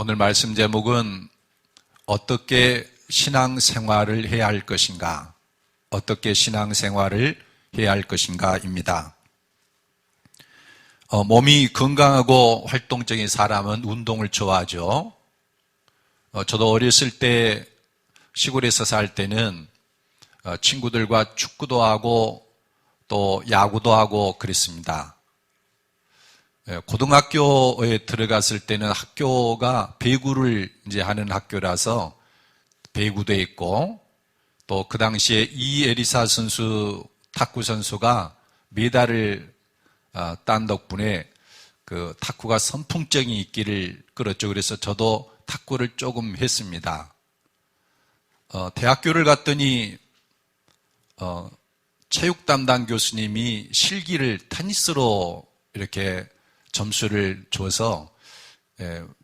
오늘 말씀 제목은 어떻게 신앙생활을 해야 할 것인가, 어떻게 신앙생활을 해야 할 것인가입니다. 몸이 건강하고 활동적인 사람은 운동을 좋아하죠. 저도 어렸을 때 시골에서 살 때는 친구들과 축구도 하고 또 야구도 하고 그랬습니다. 고등학교에 들어갔을 때는 학교가 배구를 이제 하는 학교라서 배구도 했고, 또 그 당시에 이에리사 선수, 탁구 선수가 메달을 딴 덕분에 그 탁구가 선풍적인 인기를 끌었죠. 그래서 저도 탁구를 조금 했습니다. 대학교를 갔더니 체육 담당 교수님이 실기를 테니스로 이렇게 점수를 줘서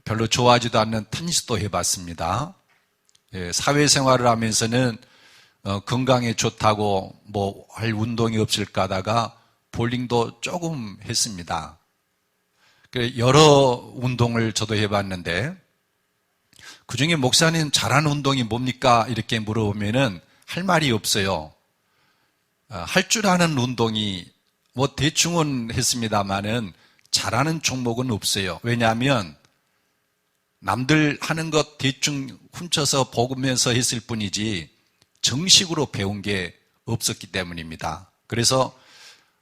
별로 좋아하지도 않는 테니스도 해봤습니다. 사회생활을 하면서는 건강에 좋다고 뭐 할 운동이 없을까 하다가 볼링도 조금 했습니다. 여러 운동을 저도 해봤는데, 그중에 목사님 잘하는 운동이 뭡니까? 이렇게 물어보면은 할 말이 없어요. 할 줄 아는 운동이 뭐 대충은 했습니다만은 잘하는 종목은 없어요. 왜냐하면 남들 하는 것 대충 훔쳐서 보면서 했을 뿐이지 정식으로 배운 게 없었기 때문입니다. 그래서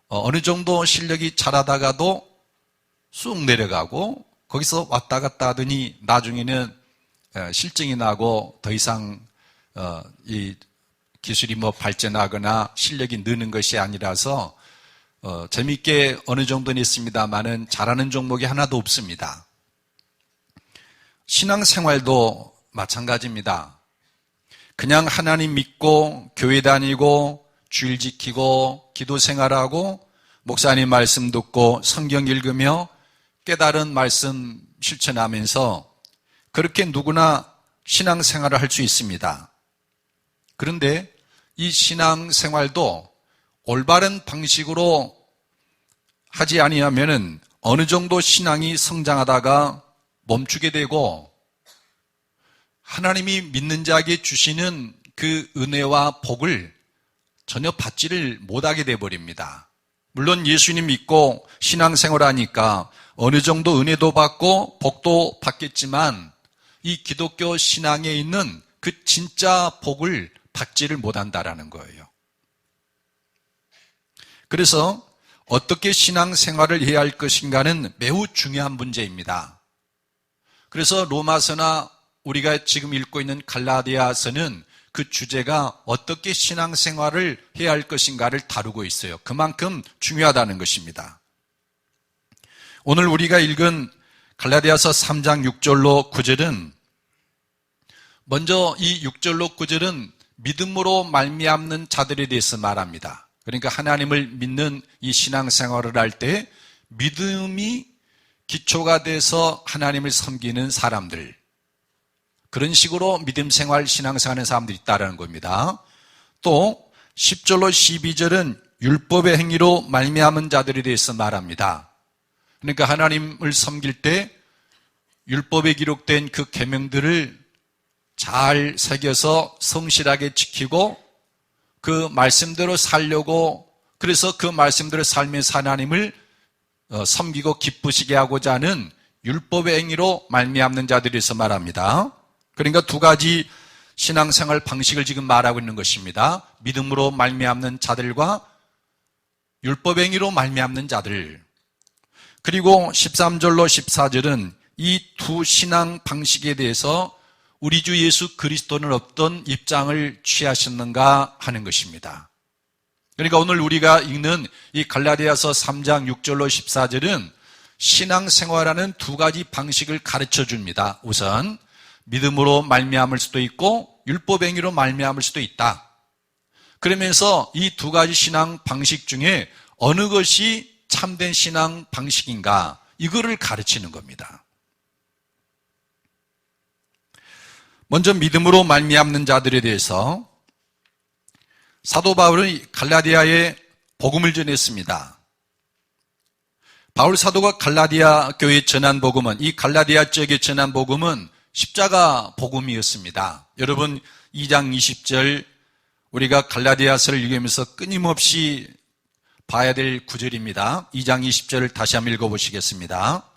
어느 정도 실력이 잘하다가도 쑥 내려가고 거기서 왔다 갔다 하더니 나중에는 실증이 나고 더 이상 이 기술이 뭐 발전하거나 실력이 느는 것이 아니라서 재미있게 어느 정도는 있습니다만은 잘하는 종목이 하나도 없습니다. 신앙생활도 마찬가지입니다. 그냥 하나님 믿고 교회 다니고 주일 지키고 기도 생활하고 목사님 말씀 듣고 성경 읽으며 깨달은 말씀 실천하면서 그렇게 누구나 신앙생활을 할 수 있습니다. 그런데 이 신앙생활도 올바른 방식으로 하지 아니하면은 어느 정도 신앙이 성장하다가 멈추게 되고 하나님이 믿는 자에게 주시는 그 은혜와 복을 전혀 받지를 못하게 되어버립니다. 물론 예수님 믿고 신앙생활하니까 어느 정도 은혜도 받고 복도 받겠지만 이 기독교 신앙에 있는 그 진짜 복을 받지를 못한다라는 거예요. 그래서 어떻게 신앙생활을 해야 할 것인가는 매우 중요한 문제입니다. 그래서 로마서나 우리가 지금 읽고 있는 갈라디아서는 그 주제가 어떻게 신앙생활을 해야 할 것인가를 다루고 있어요. 그만큼 중요하다는 것입니다. 오늘 우리가 읽은 갈라디아서 3장 6절로 9절은 먼저 이 6절로 9절은 믿음으로 말미암는 자들에 대해서 말합니다. 그러니까 하나님을 믿는 이 신앙생활을 할 때 믿음이 기초가 돼서 하나님을 섬기는 사람들, 그런 식으로 믿음생활, 신앙생활하는 사람들이 있다는 겁니다. 또 10절로 12절은 율법의 행위로 말미암은 자들에 대해서 말합니다. 그러니까 하나님을 섬길 때 율법에 기록된 그 계명들을 잘 새겨서 성실하게 지키고 그 말씀대로 살려고, 그래서 그 말씀대로 살면서 하나님을 섬기고 기쁘시게 하고자 하는 율법의 행위로 말미암는 자들에서 말합니다. 그러니까 두 가지 신앙생활 방식을 지금 말하고 있는 것입니다. 믿음으로 말미암는 자들과 율법의 행위로 말미암는 자들. 그리고 13절로 14절은 이 두 신앙 방식에 대해서 우리 주 예수 그리스도는 어떤 입장을 취하셨는가 하는 것입니다. 그러니까 오늘 우리가 읽는 이 갈라디아서 3장 6절로 14절은 신앙생활하는 두 가지 방식을 가르쳐 줍니다. 우선 믿음으로 말미암을 수도 있고 율법 행위로 말미암을 수도 있다. 그러면서 이 두 가지 신앙 방식 중에 어느 것이 참된 신앙 방식인가, 이거를 가르치는 겁니다. 먼저 믿음으로 말미암는 자들에 대해서 사도 바울은 갈라디아에 복음을 전했습니다. 바울 사도가 갈라디아 교회에 전한 복음은, 이 갈라디아 지역에 전한 복음은 십자가 복음이었습니다. 여러분 2장 20절 우리가 갈라디아서를 읽으면서 끊임없이 봐야 될 구절입니다. 2장 20절을 다시 한번 읽어보시겠습니다.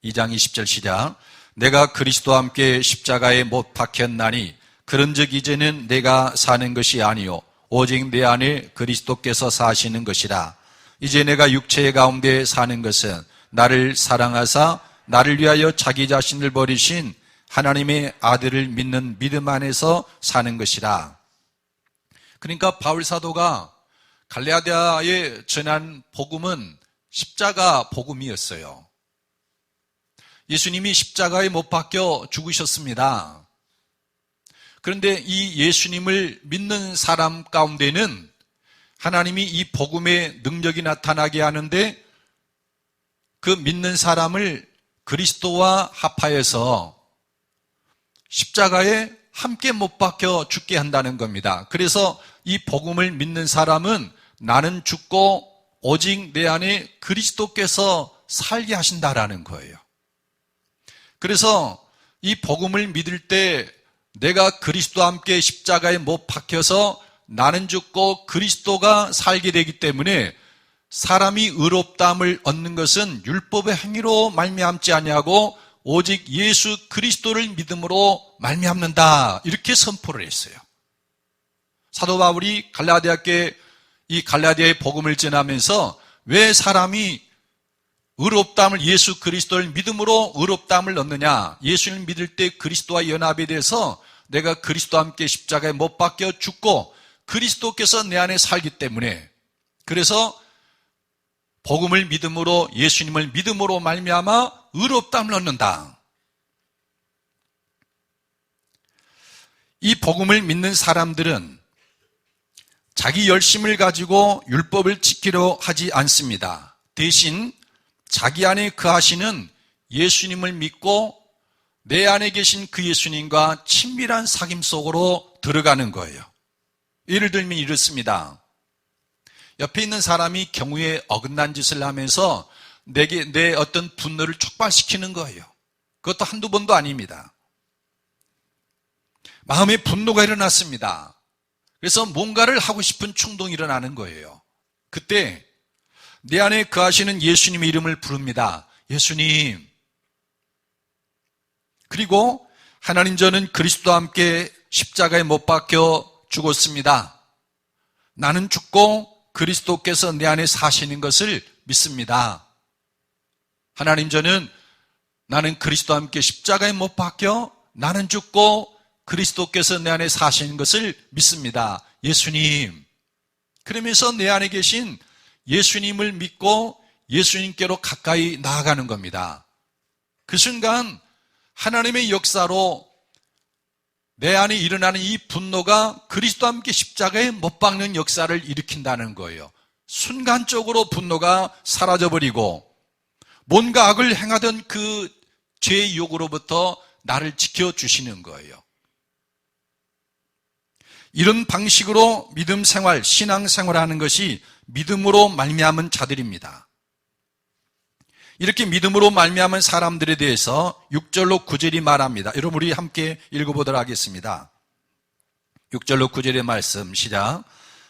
2장 20절 시작. 내가 그리스도와 함께 십자가에 못 박혔나니 그런즉 이제는 내가 사는 것이 아니요 오직 내 안에 그리스도께서 사시는 것이라. 이제 내가 육체의 가운데 사는 것은 나를 사랑하사 나를 위하여 자기 자신을 버리신 하나님의 아들을 믿는 믿음 안에서 사는 것이라. 그러니까 바울 사도가 갈라디아에 전한 복음은 십자가 복음이었어요. 예수님이 십자가에 못 박혀 죽으셨습니다. 그런데 이 예수님을 믿는 사람 가운데는 하나님이 이 복음의 능력이 나타나게 하는데 그 믿는 사람을 그리스도와 합하여서 십자가에 함께 못 박혀 죽게 한다는 겁니다. 그래서 이 복음을 믿는 사람은 나는 죽고 오직 내 안에 그리스도께서 살게 하신다라는 거예요. 그래서 이 복음을 믿을 때 내가 그리스도와 함께 십자가에 못 박혀서 나는 죽고 그리스도가 살게 되기 때문에 사람이 의롭다함을 얻는 것은 율법의 행위로 말미암지 아니하고 오직 예수 그리스도를 믿음으로 말미암는다, 이렇게 선포를 했어요. 사도 바울이 갈라디아께 이 갈라디아의 복음을 전하면서 왜 사람이 의롭다함을, 예수 그리스도를 믿음으로 의롭다함을 얻느냐, 예수를 믿을 때 그리스도와 연합이 돼서 내가 그리스도와 함께 십자가에 못 박혀 죽고 그리스도께서 내 안에 살기 때문에, 그래서 복음을 믿음으로, 예수님을 믿음으로 말미암아 의롭다함을 얻는다. 이 복음을 믿는 사람들은 자기 열심을 가지고 율법을 지키려 하지 않습니다. 대신 자기 안에 거하시는 예수님을 믿고 내 안에 계신 그 예수님과 친밀한 사귐 속으로 들어가는 거예요. 예를 들면 이렇습니다. 옆에 있는 사람이 경우에 어긋난 짓을 하면서 내 어떤 분노를 촉발시키는 거예요. 그것도 한두 번도 아닙니다. 마음에 분노가 일어났습니다. 그래서 뭔가를 하고 싶은 충동이 일어나는 거예요. 그때 내 안에 거하시는 예수님의 이름을 부릅니다. 예수님. 그리고 하나님, 저는 그리스도와 함께 십자가에 못 박혀 죽었습니다. 나는 죽고 그리스도께서 내 안에 사시는 것을 믿습니다. 하나님, 나는 그리스도와 함께 십자가에 못 박혀 나는 죽고 그리스도께서 내 안에 사시는 것을 믿습니다. 예수님. 그러면서 내 안에 계신 예수님을 믿고 예수님께로 가까이 나아가는 겁니다. 그 순간 하나님의 역사로 내 안에 일어나는 이 분노가 그리스도와 함께 십자가에 못 박는 역사를 일으킨다는 거예요. 순간적으로 분노가 사라져버리고 뭔가 악을 행하던 그 죄의 유혹으로부터 나를 지켜주시는 거예요. 이런 방식으로 믿음 생활, 신앙 생활하는 것이 믿음으로 말미암은 자들입니다. 이렇게 믿음으로 말미암은 사람들에 대해서 6절로 9절이 말합니다. 여러분 우리 함께 읽어보도록 하겠습니다. 6절로 9절의 말씀 시작.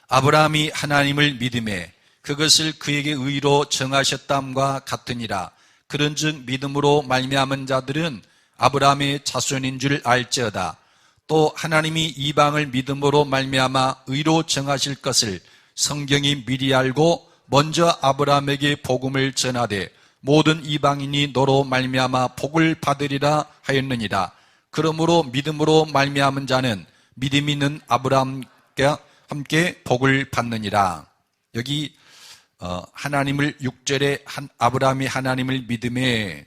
아브라함이 하나님을 믿음에 그것을 그에게 의로 정하셨담과 같으니라. 그런즉 믿음으로 말미암은 자들은 아브라함의 자손인 줄 알지어다. 또 하나님이 이방을 믿음으로 말미암아 의로 정하실 것을 성경이 미리 알고 먼저 아브라함에게 복음을 전하되 모든 이방인이 너로 말미암아 복을 받으리라 하였느니라. 그러므로 믿음으로 말미암은 자는 믿음 있는 아브라함과 함께 복을 받느니라. 여기 하나님을 6절에 아브라함이 하나님을 믿음에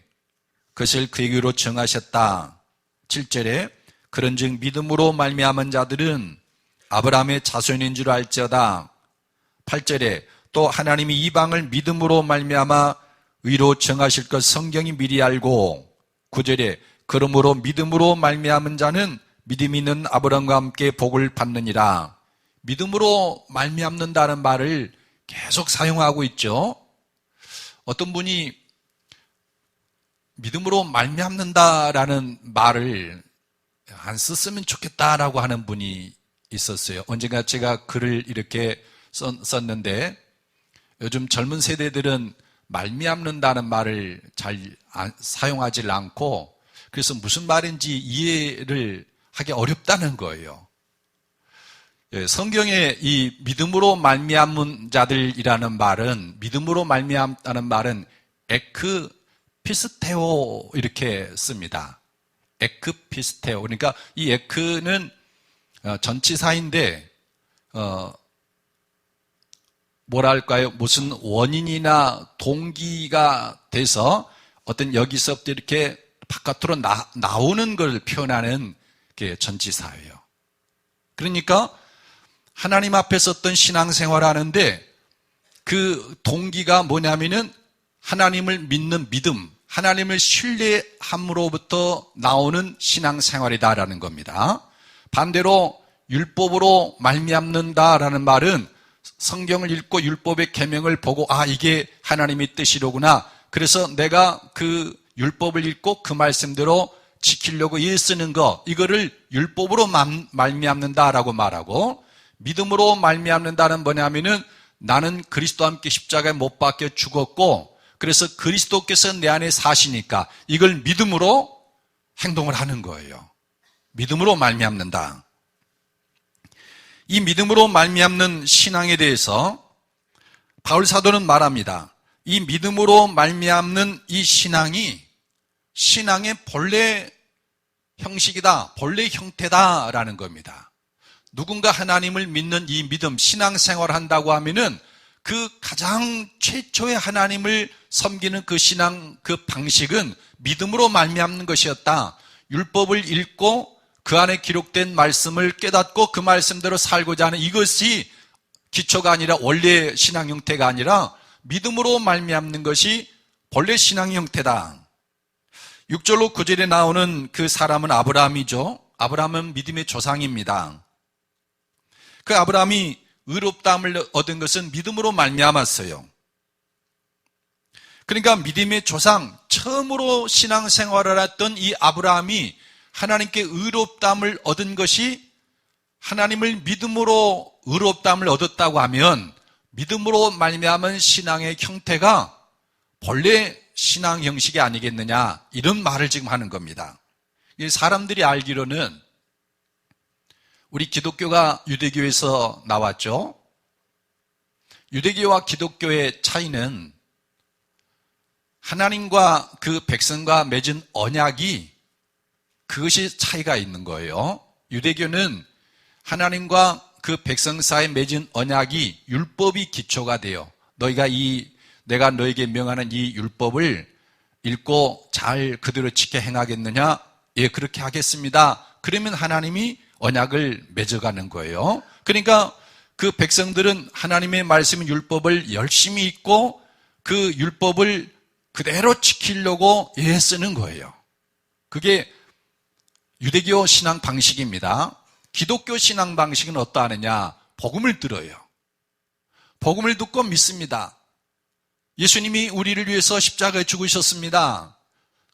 그것을 그에게 의로 정하셨다. 7절에 그런즉 믿음으로 말미암은 자들은 아브라함의 자손인 줄 알지어다. 8절에 또 하나님이 이방을 믿음으로 말미암아 의로 정하실 것 성경이 미리 알고 9절에 그러므로 믿음으로 말미암은 자는 믿음 있는 아브라함과 함께 복을 받느니라. 믿음으로 말미암는다는 말을 계속 사용하고 있죠. 어떤 분이 믿음으로 말미암는다라는 말을 안 썼으면 좋겠다라고 하는 분이 있었어요. 언젠가 제가 글을 이렇게 썼는데 요즘 젊은 세대들은 말미암는다는 말을 잘 사용하지 않고 그래서 무슨 말인지 이해를 하기 어렵다는 거예요. 성경에 이 믿음으로 말미암은 자들이라는 말은 믿음으로 말미암다는 말은 에크피스테오 이렇게 씁니다. 에크피스테오. 그러니까 이 에크는 전치사인데 뭐랄까요? 무슨 원인이나 동기가 돼서 어떤 여기서부터 이렇게 바깥으로 나오는 걸 표현하는 게 전치사예요. 그러니까 하나님 앞에서 어떤 신앙생활을 하는데 그 동기가 뭐냐면은 하나님을 믿는 믿음, 하나님을 신뢰함으로부터 나오는 신앙생활이다라는 겁니다. 반대로 율법으로 말미암는다라는 말은 성경을 읽고 율법의 계명을 보고 이게 하나님의 뜻이로구나. 그래서 내가 그 율법을 읽고 그 말씀대로 지키려고 애쓰는 거 이거를 율법으로 말미암는다라고 말하고 믿음으로 말미암는다는 뭐냐면은 나는 그리스도와 함께 십자가에 못 박혀 죽었고 그래서 그리스도께서 내 안에 사시니까 이걸 믿음으로 행동을 하는 거예요. 믿음으로 말미암는다. 이 믿음으로 말미암는 신앙에 대해서 바울 사도는 말합니다. 이 믿음으로 말미암는 이 신앙이 신앙의 본래 형식이다, 본래 형태다라는 겁니다. 누군가 하나님을 믿는 이 믿음, 신앙생활을 한다고 하면은 그 가장 최초의 하나님을 섬기는 그 신앙, 그 방식은 믿음으로 말미암는 것이었다. 율법을 읽고 그 안에 기록된 말씀을 깨닫고 그 말씀대로 살고자 하는 이것이 기초가 아니라 원래 신앙 형태가 아니라 믿음으로 말미암는 것이 본래 신앙 형태다. 6절로 9절에 나오는 그 사람은 아브라함이죠. 아브라함은 믿음의 조상입니다. 그 아브라함이 의롭다함을 얻은 것은 믿음으로 말미암았어요. 그러니까 믿음의 조상, 처음으로 신앙생활을 했던 이 아브라함이 하나님께 의롭다함을 얻은 것이 하나님을 믿음으로 의롭다함을 얻었다고 하면 믿음으로 말미암은 신앙의 형태가 본래 신앙 형식이 아니겠느냐 이런 말을 지금 하는 겁니다. 사람들이 알기로는 우리 기독교가 유대교에서 나왔죠. 유대교와 기독교의 차이는 하나님과 그 백성과 맺은 언약이 그것이 차이가 있는 거예요. 유대교는 하나님과 그 백성 사이에 맺은 언약이 율법이 기초가 돼요. 내가 너에게 명하는 이 율법을 읽고 잘 그대로 지켜 행하겠느냐? 예, 그렇게 하겠습니다. 그러면 하나님이 언약을 맺어가는 거예요. 그러니까 그 백성들은 하나님의 말씀 율법을 열심히 읽고 그 율법을 그대로 지키려고 애쓰는 거예요. 그게 유대교 신앙 방식입니다. 기독교 신앙 방식은 어떠하느냐? 복음을 들어요. 복음을 듣고 믿습니다. 예수님이 우리를 위해서 십자가에 죽으셨습니다.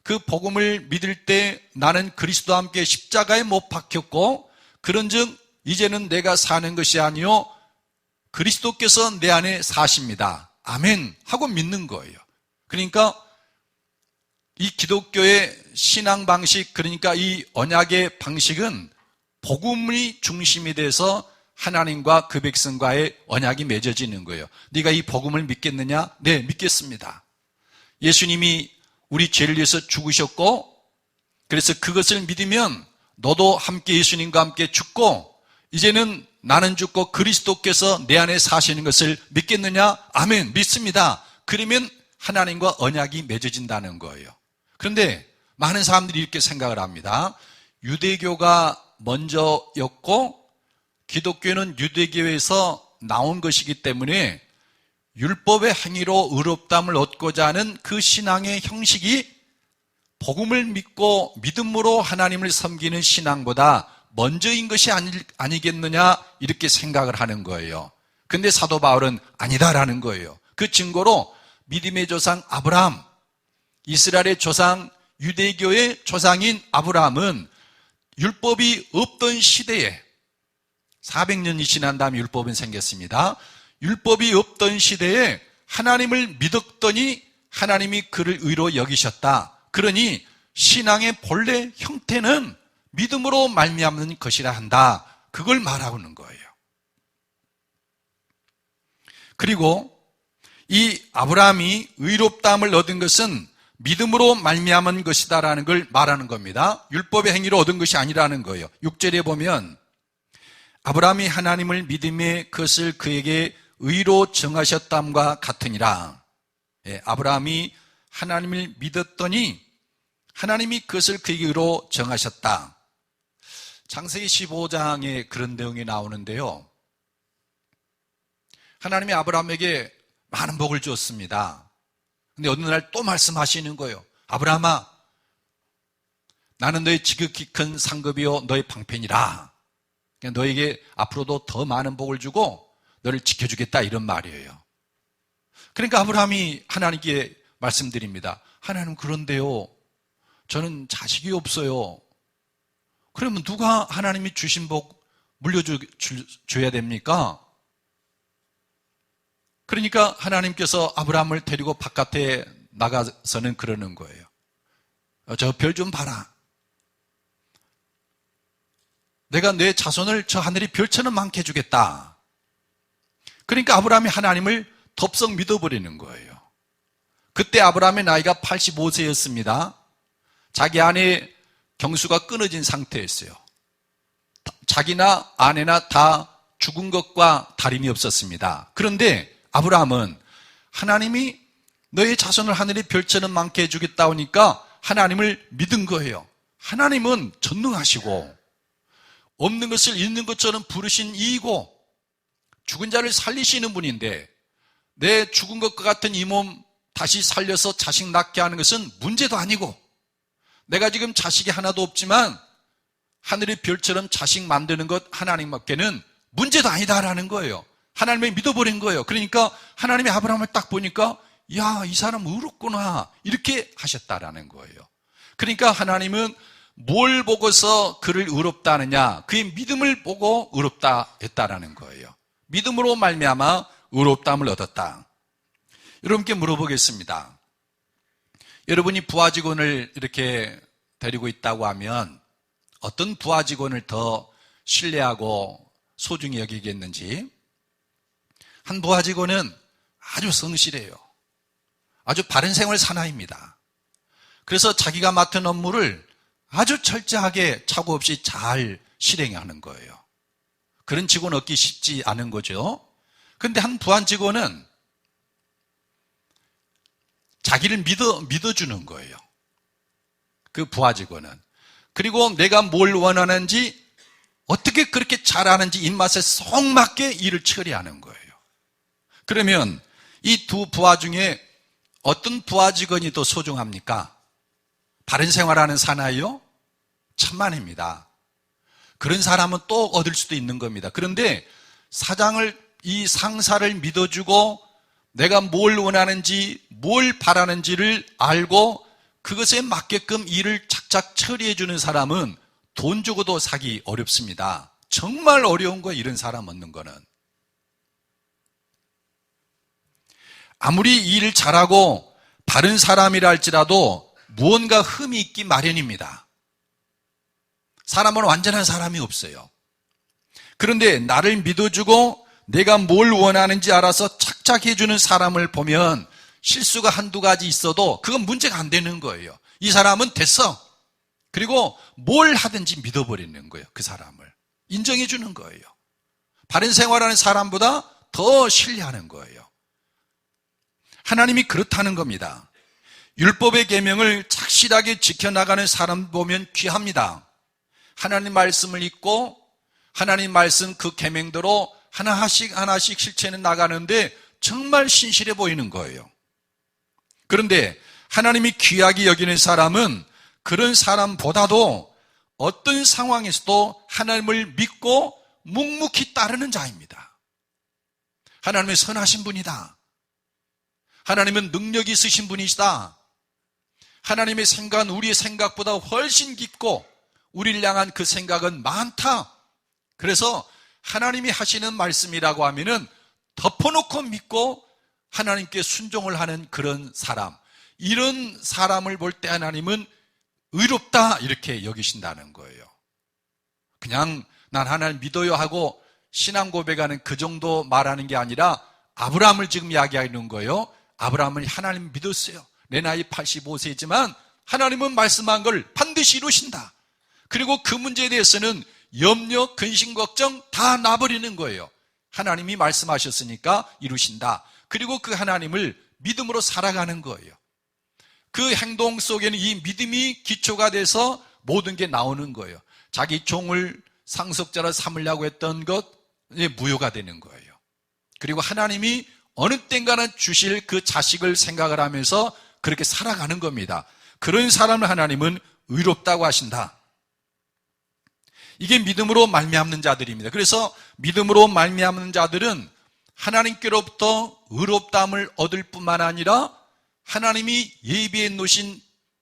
그 복음을 믿을 때 나는 그리스도와 함께 십자가에 못 박혔고 그런즉 이제는 내가 사는 것이 아니요 그리스도께서 내 안에 사십니다. 아멘 하고 믿는 거예요. 그러니까 이 기독교의 신앙 방식, 그러니까 이 언약의 방식은 복음이 중심이 돼서 하나님과 그 백성과의 언약이 맺어지는 거예요. 네가 이 복음을 믿겠느냐? 네, 믿겠습니다. 예수님이 우리 죄를 위해서 죽으셨고 그래서 그것을 믿으면 너도 함께 예수님과 함께 죽고 이제는 나는 죽고 그리스도께서 내 안에 사시는 것을 믿겠느냐? 아멘, 믿습니다. 그러면 하나님과 언약이 맺어진다는 거예요. 그런데 많은 사람들이 이렇게 생각을 합니다. 유대교가 먼저였고 기독교는 유대교에서 나온 것이기 때문에 율법의 행위로 의롭다함을 얻고자 하는 그 신앙의 형식이 복음을 믿고 믿음으로 하나님을 섬기는 신앙보다 먼저인 것이 아니겠느냐 이렇게 생각을 하는 거예요. 근데 사도 바울은 아니다라는 거예요. 그 증거로 믿음의 조상 아브라함, 이스라엘의 조상, 유대교의 조상인 아브라함은 율법이 없던 시대에 400년이 지난 다음에 율법은 생겼습니다. 율법이 없던 시대에 하나님을 믿었더니 하나님이 그를 의로 여기셨다. 그러니 신앙의 본래 형태는 믿음으로 말미암는 것이라 한다. 그걸 말하고 있는 거예요. 그리고 이 아브라함이 의롭다함을 얻은 것은 믿음으로 말미암은 것이다라는 걸 말하는 겁니다. 율법의 행위로 얻은 것이 아니라는 거예요. 6절에 보면 아브라함이 하나님을 믿음의 것을 그에게 의로 정하셨담과 같으니라. 아브라함이 하나님을 믿었더니 하나님이 그것을 그에게 의로 정하셨다. 창세기 15장에 그런 내용이 나오는데요. 하나님이 아브라함에게 많은 복을 주었습니다. 근데 어느 날 또 말씀하시는 거예요. 아브라함아, 나는 너의 지극히 큰 상급이요 너의 방편이라. 너에게 앞으로도 더 많은 복을 주고 너를 지켜주겠다, 이런 말이에요. 그러니까 아브라함이 하나님께 말씀드립니다. 하나님, 그런데요, 저는 자식이 없어요. 그러면 누가 하나님이 주신 복 물려줘야 됩니까? 그러니까 하나님께서 아브라함을 데리고 바깥에 나가서는 그러는 거예요. 저 별 좀 봐라. 내가 내 자손을 저 하늘의 별처럼 많게 해주겠다. 그러니까 아브라함이 하나님을 덥석 믿어버리는 거예요. 그때 아브라함의 나이가 85세였습니다. 자기 아내의 경수가 끊어진 상태였어요. 자기나 아내나 다 죽은 것과 다름이 없었습니다. 그런데 아브라함은 하나님이 너의 자손을 하늘의 별처럼 많게 해주겠다 하니까 하나님을 믿은 거예요. 하나님은 전능하시고 없는 것을 있는 것처럼 부르신 이이고 죽은 자를 살리시는 분인데 내 죽은 것과 같은 이 몸 다시 살려서 자식 낳게 하는 것은 문제도 아니고 내가 지금 자식이 하나도 없지만 하늘의 별처럼 자식 만드는 것 하나님께는 문제도 아니다라는 거예요. 하나님을 믿어버린 거예요. 그러니까 하나님이 아브라함을 딱 보니까 야, 이 사람 의롭구나 이렇게 하셨다라는 거예요. 그러니까 하나님은 뭘 보고서 그를 의롭다 하느냐, 그의 믿음을 보고 의롭다 했다라는 거예요. 믿음으로 말미암아 의롭다함을 얻었다. 여러분께 물어보겠습니다. 여러분이 부하 직원을 이렇게 데리고 있다고 하면 어떤 부하 직원을 더 신뢰하고 소중히 여기겠는지. 한 부하 직원은 아주 성실해요. 아주 바른 생활 사나이입니다. 그래서 자기가 맡은 업무를 아주 철저하게 착오 없이 잘 실행하는 거예요. 그런 직원 얻기 쉽지 않은 거죠. 그런데 한 부한 직원은 자기를 믿어주는 거예요. 그 부하 직원은. 그리고 내가 뭘 원하는지 어떻게 그렇게 잘하는지 입맛에 쏙 맞게 일을 처리하는 거예요. 그러면 이 두 부하 중에 어떤 부하 직원이 더 소중합니까? 바른 생활하는 사나이요? 천만입니다. 그런 사람은 또 얻을 수도 있는 겁니다. 그런데 이 상사를 믿어주고 내가 뭘 원하는지 뭘 바라는지를 알고 그것에 맞게끔 일을 착착 처리해주는 사람은 돈 주고도 사기 어렵습니다. 정말 어려운 거예요, 이런 사람 얻는 거는. 아무리 일을 잘하고 바른 사람이라 할지라도 무언가 흠이 있기 마련입니다. 사람은 완전한 사람이 없어요. 그런데 나를 믿어주고 내가 뭘 원하는지 알아서 착착 해주는 사람을 보면 실수가 한두 가지 있어도 그건 문제가 안 되는 거예요. 이 사람은 됐어. 그리고 뭘 하든지 믿어버리는 거예요. 그 사람을 인정해 주는 거예요. 바른 생활하는 사람보다 더 신뢰하는 거예요. 하나님이 그렇다는 겁니다. 율법의 계명을 착실하게 지켜나가는 사람 보면 귀합니다. 하나님 말씀을 읽고 하나님 말씀 그 계명대로 하나씩 실천해 나가는데 정말 신실해 보이는 거예요. 그런데 하나님이 귀하게 여기는 사람은 그런 사람보다도 어떤 상황에서도 하나님을 믿고 묵묵히 따르는 자입니다. 하나님의 선하신 분이다. 하나님은 능력이 있으신 분이시다. 하나님의 생각은 우리의 생각보다 훨씬 깊고 우리를 향한 그 생각은 많다. 그래서 하나님이 하시는 말씀이라고 하면은 덮어놓고 믿고 하나님께 순종을 하는 그런 사람, 이런 사람을 볼 때 하나님은 의롭다 이렇게 여기신다는 거예요. 그냥 난 하나님 믿어요 하고 신앙 고백하는 그 정도 말하는 게 아니라 아브라함을 지금 이야기하는 거예요. 아브라함은 하나님 믿었어요. 내 나이 85세지만 하나님은 말씀한 걸 반드시 이루신다. 그리고 그 문제에 대해서는 염려, 근심, 걱정 다 놔버리는 거예요. 하나님이 말씀하셨으니까 이루신다. 그리고 그 하나님을 믿음으로 살아가는 거예요. 그 행동 속에는 이 믿음이 기초가 돼서 모든 게 나오는 거예요. 자기 종을 상속자로 삼으려고 했던 것 무효가 되는 거예요. 그리고 하나님이 어느 땐가는 주실 그 자식을 생각을 하면서 그렇게 살아가는 겁니다. 그런 사람을 하나님은 의롭다고 하신다. 이게 믿음으로 말미암는 자들입니다. 그래서 믿음으로 말미암는 자들은 하나님께로부터 의롭다함을 얻을 뿐만 아니라 하나님이 예비해 놓으신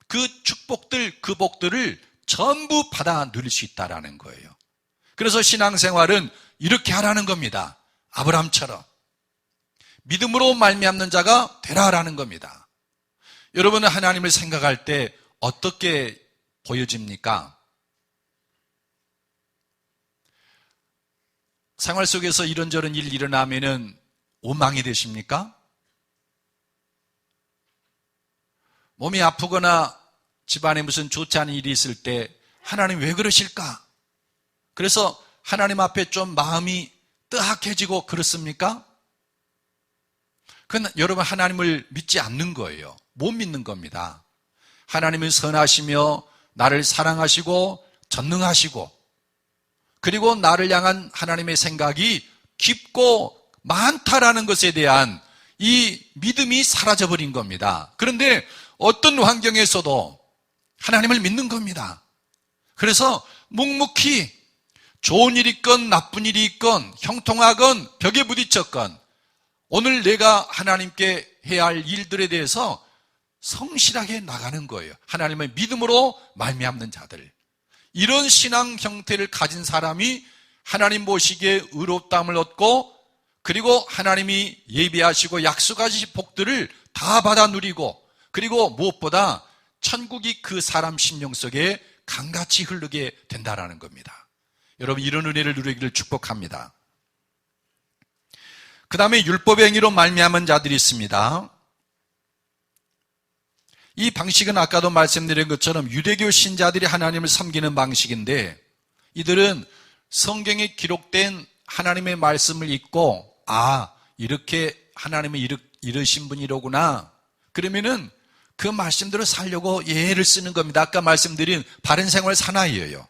그 축복들, 그 복들을 전부 받아 누릴 수 있다는 거예요. 그래서 신앙생활은 이렇게 하라는 겁니다. 아브라함처럼 믿음으로 말미암는 자가 되라라는 겁니다. 여러분은 하나님을 생각할 때 어떻게 보여집니까? 생활 속에서 이런저런 일이 일어나면은 원망이 되십니까? 몸이 아프거나 집안에 무슨 좋지 않은 일이 있을 때 하나님 왜 그러실까? 그래서 하나님 앞에 좀 마음이 뜨악해지고 그렇습니까? 그건 여러분 하나님을 믿지 않는 거예요. 못 믿는 겁니다. 하나님은 선하시며 나를 사랑하시고 전능하시고 그리고 나를 향한 하나님의 생각이 깊고 많다라는 것에 대한 이 믿음이 사라져버린 겁니다. 그런데 어떤 환경에서도 하나님을 믿는 겁니다. 그래서 묵묵히 좋은 일이 있건 나쁜 일이 있건 형통하건 벽에 부딪혔건 오늘 내가 하나님께 해야 할 일들에 대해서 성실하게 나가는 거예요. 하나님의 믿음으로 말미암는 자들. 이런 신앙 형태를 가진 사람이 하나님 보시기에 의롭다함을 얻고 그리고 하나님이 예비하시고 약속하신 복들을 다 받아 누리고 그리고 무엇보다 천국이 그 사람 심령 속에 강같이 흐르게 된다라는 겁니다. 여러분 이런 은혜를 누리기를 축복합니다. 그 다음에 율법의 행위로 말미암은 자들이 있습니다. 이 방식은 아까도 말씀드린 것처럼 유대교 신자들이 하나님을 섬기는 방식인데 이들은 성경에 기록된 하나님의 말씀을 읽고 이렇게 하나님은 이러신 분이로구나. 그러면은 그 말씀대로 살려고 예를 쓰는 겁니다. 아까 말씀드린 바른 생활 사나이예요.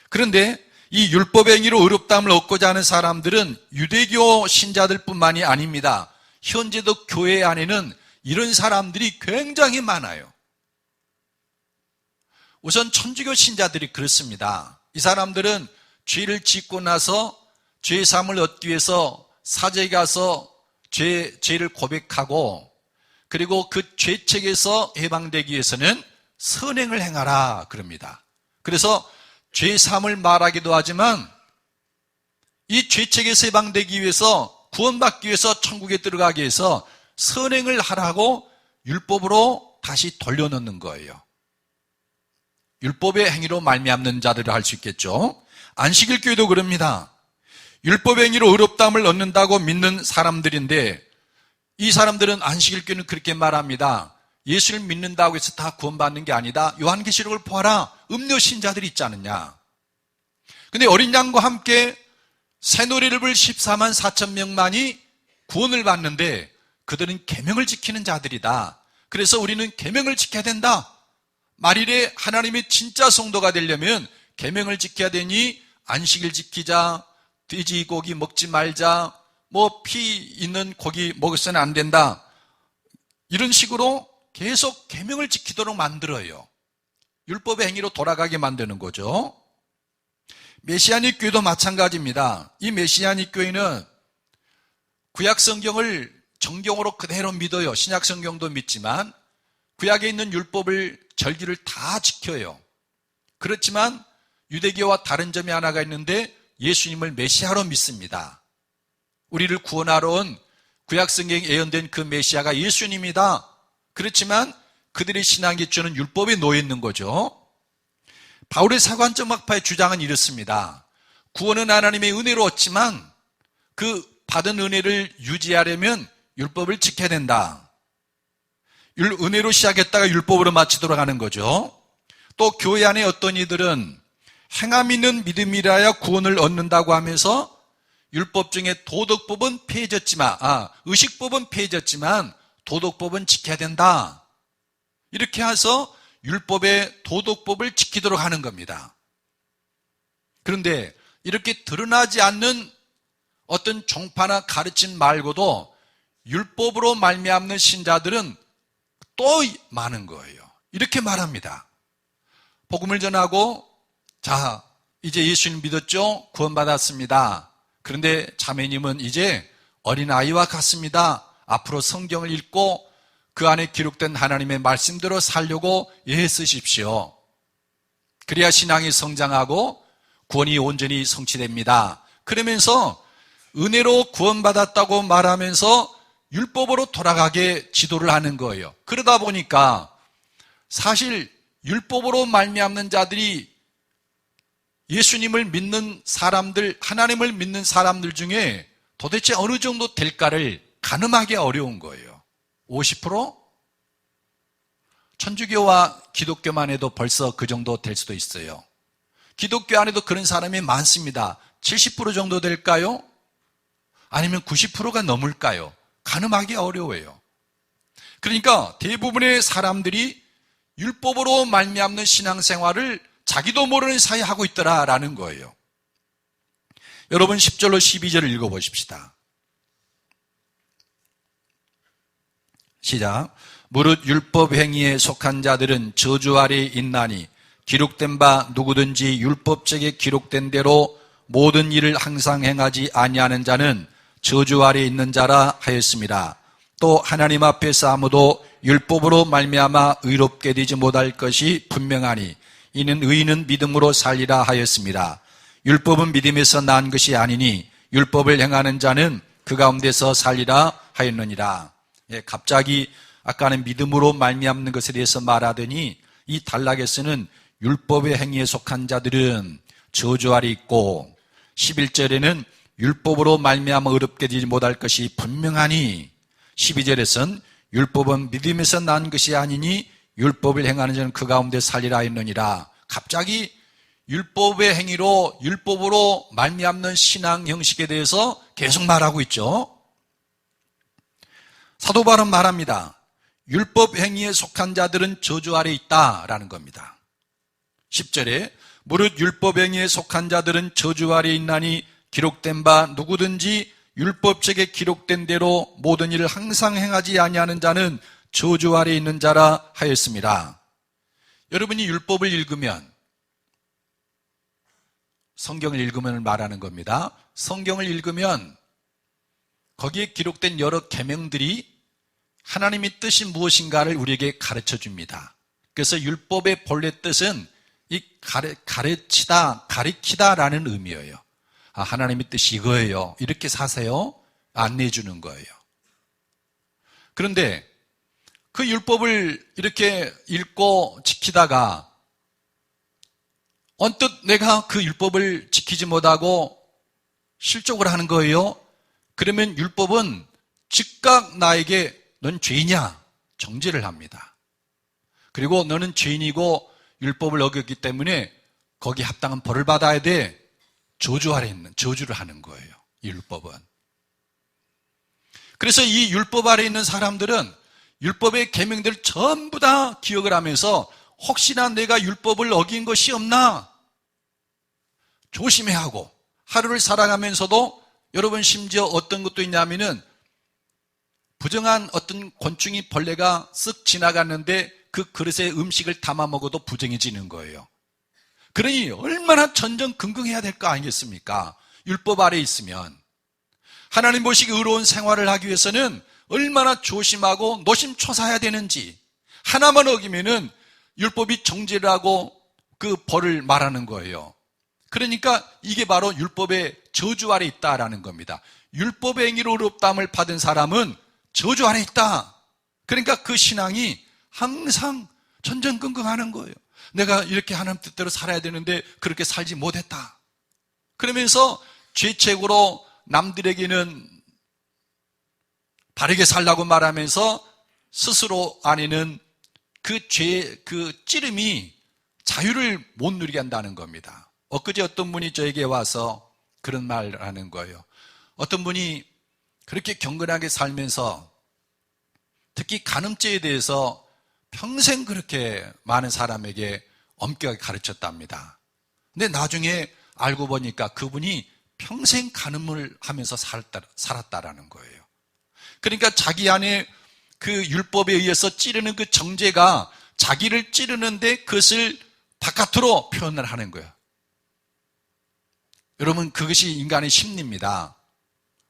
그런데 이 율법의 행위로 의롭다함을 얻고자 하는 사람들은 유대교 신자들뿐만이 아닙니다. 현재도 교회 안에는 이런 사람들이 굉장히 많아요. 우선 천주교 신자들이 그렇습니다. 이 사람들은 죄를 짓고 나서 죄 사함을 얻기 위해서 사제에 가서 죄를 고백하고 그리고 그 죄책에서 해방되기 위해서는 선행을 행하라 그럽니다. 그래서 죄 사함을 말하기도 하지만 이 죄책에서 해방되기 위해서 구원받기 위해서 천국에 들어가기 위해서 선행을 하라고 율법으로 다시 돌려놓는 거예요. 율법의 행위로 말미암는 자들을 할 수 있겠죠. 안식일 교회도 그럽니다. 율법의 행위로 의롭다함을 얻는다고 믿는 사람들인데 이 사람들은 안식일 교회는 그렇게 말합니다. 예수를 믿는다고 해서 다 구원받는 게 아니다. 요한계시록을 보아라. 음료 신자들이 있지 않느냐. 근데 어린 양과 함께 새노래를 부를 14만 4천 명만이 구원을 받는데 그들은 계명을 지키는 자들이다. 그래서 우리는 계명을 지켜야 된다. 말일에 하나님의 진짜 성도가 되려면 계명을 지켜야 되니 안식일 지키자, 돼지고기 먹지 말자, 피 있는 고기 먹어서는 안 된다. 이런 식으로 계속 계명을 지키도록 만들어요. 율법의 행위로 돌아가게 만드는 거죠. 메시아닉 교회도 마찬가지입니다. 이 메시아닉 교회는 구약 성경을 정경으로 그대로 믿어요. 신약 성경도 믿지만 구약에 있는 율법을 절기를 다 지켜요. 그렇지만 유대교와 다른 점이 하나가 있는데 예수님을 메시아로 믿습니다. 우리를 구원하러 온 구약 성경에 예언된 그 메시아가 예수님이다. 그렇지만 그들의 신앙 기초는 율법에 놓여 있는 거죠. 바울의 사관적 막파의 주장은 이렇습니다. 구원은 하나님의 은혜로 얻지만 그 받은 은혜를 유지하려면 율법을 지켜야 된다. 은혜로 시작했다가 율법으로 마치도록 하는 거죠. 또 교회 안에 어떤 이들은 행함 있는 믿음이라야 구원을 얻는다고 하면서 율법 중에 도덕법은 폐해졌지만, 의식법은 폐해졌지만 도덕법은 지켜야 된다. 이렇게 해서 율법의 도덕법을 지키도록 하는 겁니다. 그런데 이렇게 드러나지 않는 어떤 종파나 가르침 말고도 율법으로 말미암는 신자들은 또 많은 거예요. 이렇게 말합니다. 복음을 전하고 자, 이제 예수님 믿었죠? 구원받았습니다. 그런데 자매님은 이제 어린아이와 같습니다. 앞으로 성경을 읽고 그 안에 기록된 하나님의 말씀대로 살려고 애쓰십시오. 그래야 신앙이 성장하고 구원이 온전히 성취됩니다. 그러면서 은혜로 구원받았다고 말하면서 율법으로 돌아가게 지도를 하는 거예요. 그러다 보니까 사실 율법으로 말미암는 자들이 예수님을 믿는 사람들, 하나님을 믿는 사람들 중에 도대체 어느 정도 될까를 가늠하기 어려운 거예요. 50%? 천주교와 기독교만 해도 벌써 그 정도 될 수도 있어요. 기독교 안에도 그런 사람이 많습니다. 70% 정도 될까요? 아니면 90%가 넘을까요? 가늠하기 어려워요. 그러니까 대부분의 사람들이 율법으로 말미암는 신앙생활을 자기도 모르는 사이에 하고 있더라라는 거예요. 여러분 10절로 12절을 읽어보십시다. 시작. 무릇 율법 행위에 속한 자들은 저주 아래에 있나니 기록된 바 누구든지 율법책에 기록된 대로 모든 일을 항상 행하지 아니하는 자는 저주 아래에 있는 자라 하였습니다. 또 하나님 앞에서 아무도 율법으로 말미암아 의롭게 되지 못할 것이 분명하니 이는 의인은 믿음으로 살리라 하였습니다. 율법은 믿음에서 난 것이 아니니 율법을 행하는 자는 그 가운데서 살리라 하였느니라. 갑자기 아까는 믿음으로 말미암는 것에 대해서 말하더니 이 단락에서는 율법의 행위에 속한 자들은 저주 아래 있고 11절에는 율법으로 말미암아 의롭게 되지 못할 것이 분명하니 12절에서는 율법은 믿음에서 난 것이 아니니 율법을 행하는 자는 그 가운데 살리라 했느니라. 갑자기 율법의 행위로 율법으로 말미암는 신앙 형식에 대해서 계속 말하고 있죠. 사도 바울은 말합니다. 율법 행위에 속한 자들은 저주 아래 있다라는 겁니다. 10절에 무릇 율법 행위에 속한 자들은 저주 아래 있나니 기록된 바 누구든지 율법책에 기록된 대로 모든 일을 항상 행하지 아니하는 자는 저주 아래 있는 자라 하였습니다. 여러분이 율법을 읽으면 성경을 읽으면 말하는 겁니다. 성경을 읽으면 거기에 기록된 여러 계명들이 하나님의 뜻이 무엇인가를 우리에게 가르쳐 줍니다. 그래서 율법의 본래 뜻은 이 가르치다, 가리키다라는 의미예요. 하나님의 뜻이 이거예요. 이렇게 사세요. 안내해 주는 거예요. 그런데 그 율법을 이렇게 읽고 지키다가 언뜻 내가 그 율법을 지키지 못하고 실족을 하는 거예요. 그러면 율법은 즉각 나에게 넌 죄이냐 정죄를 합니다. 그리고 너는 죄인이고 율법을 어겼기 때문에 거기에 합당한 벌을 받아야 돼. 저주 아래 있는 저주를 하는 거예요. 이 율법은. 그래서 이 율법 아래 있는 사람들은 율법의 계명들을 전부 다 기억을 하면서 혹시나 내가 율법을 어긴 것이 없나 조심해야 하고 하루를 살아가면서도 여러분 심지어 어떤 것도 있냐면은 부정한 어떤 곤충이 벌레가 쓱 지나갔는데 그 그릇에 음식을 담아 먹어도 부정해지는 거예요. 그러니 얼마나 전전긍긍해야 될 거 아니겠습니까? 율법 아래 있으면. 하나님 보시기 의로운 생활을 하기 위해서는 얼마나 조심하고 노심초사해야 되는지, 하나만 어기면은 율법이 정죄라고 그 벌을 말하는 거예요. 그러니까 이게 바로 율법의 저주 아래 있다라는 겁니다. 율법의 행위로 의롭다함을 받은 사람은 저주 아래 있다. 그러니까 그 신앙이 항상 전전긍긍하는 거예요. 내가 이렇게 하나님 뜻대로 살아야 되는데 그렇게 살지 못했다. 그러면서 죄책으로 남들에게는 바르게 살라고 말하면서 스스로 안에는 그 찌름이 자유를 못 누리게 한다는 겁니다. 엊그제 어떤 분이 저에게 와서 그런 말을 하는 거예요. 어떤 분이 그렇게 경건하게 살면서 특히 간음죄에 대해서 평생 그렇게 많은 사람에게 엄격하게 가르쳤답니다. 근데 나중에 알고 보니까 그분이 평생 간음을 하면서 살았다라는 거예요. 그러니까 자기 안에 그 율법에 의해서 찌르는 그 정죄가 자기를 찌르는데 그것을 바깥으로 표현을 하는 거예요. 여러분, 그것이 인간의 심리입니다.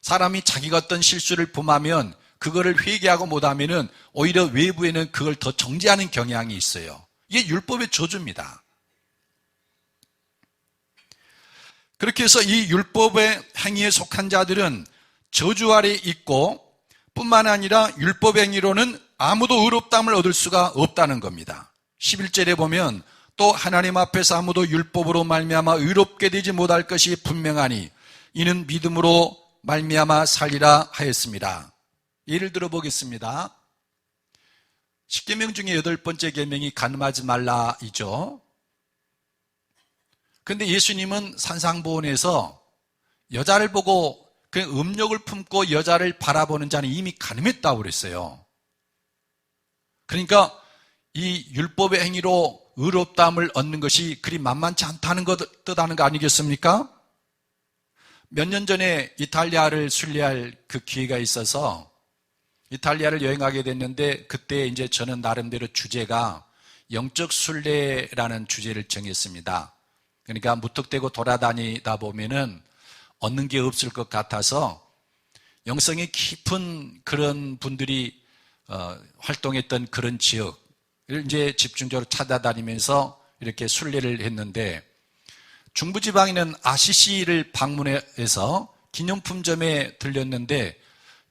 사람이 자기가 어떤 실수를 범하면 그거를 회개하고 못하면은 오히려 외부에는 그걸 더 정죄하는 경향이 있어요. 이게 율법의 저주입니다. 그렇게 해서 이 율법의 행위에 속한 자들은 저주 아래 있고 뿐만 아니라 율법 행위로는 아무도 의롭다함을 얻을 수가 없다는 겁니다. 11절에 보면 또 하나님 앞에서 아무도 율법으로 말미암아 의롭게 되지 못할 것이 분명하니 이는 믿음으로 말미암아 살리라 하였습니다. 예를 들어 보겠습니다. 10계명 중에 8번째 계명이 간음하지 말라이죠. 그런데 예수님은 산상보훈에서 여자를 보고 그 음욕을 품고 여자를 바라보는 자는 이미 간음했다고 그랬어요. 그러니까 이 율법의 행위로 의롭다함을 얻는 것이 그리 만만치 않다는 것 뜻하는 거 아니겠습니까? 몇 년 전에 이탈리아를 순례할 그 기회가 있어서 이탈리아를 여행하게 됐는데 그때 이제 저는 나름대로 주제가 영적 순례라는 주제를 정했습니다. 그러니까 무턱대고 돌아다니다 보면은 얻는 게 없을 것 같아서 영성이 깊은 그런 분들이 활동했던 그런 지역을 이제 집중적으로 찾아다니면서 이렇게 순례를 했는데 중부지방에 있는 아시시를 방문해서 기념품점에 들렸는데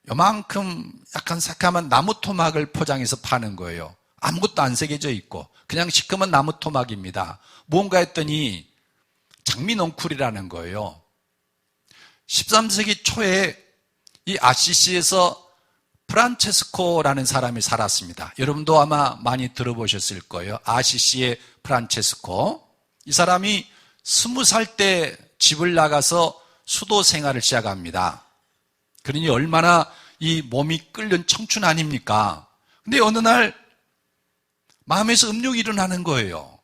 요만큼 약간 새까만 나무 토막을 포장해서 파는 거예요. 아무것도 안 새겨져 있고 그냥 시커먼 나무 토막입니다. 뭔가 했더니 장미넝쿨이라는 거예요. 13세기 초에 이 아시시에서 프란체스코라는 사람이 살았습니다. 여러분도 아마 많이 들어보셨을 거예요. 아시시의 프란체스코. 이 사람이 20살 때 집을 나가서 수도 생활을 시작합니다. 그러니 얼마나 이 몸이 끓는 청춘 아닙니까? 근데 어느 날 마음에서 음욕이 일어나는 거예요.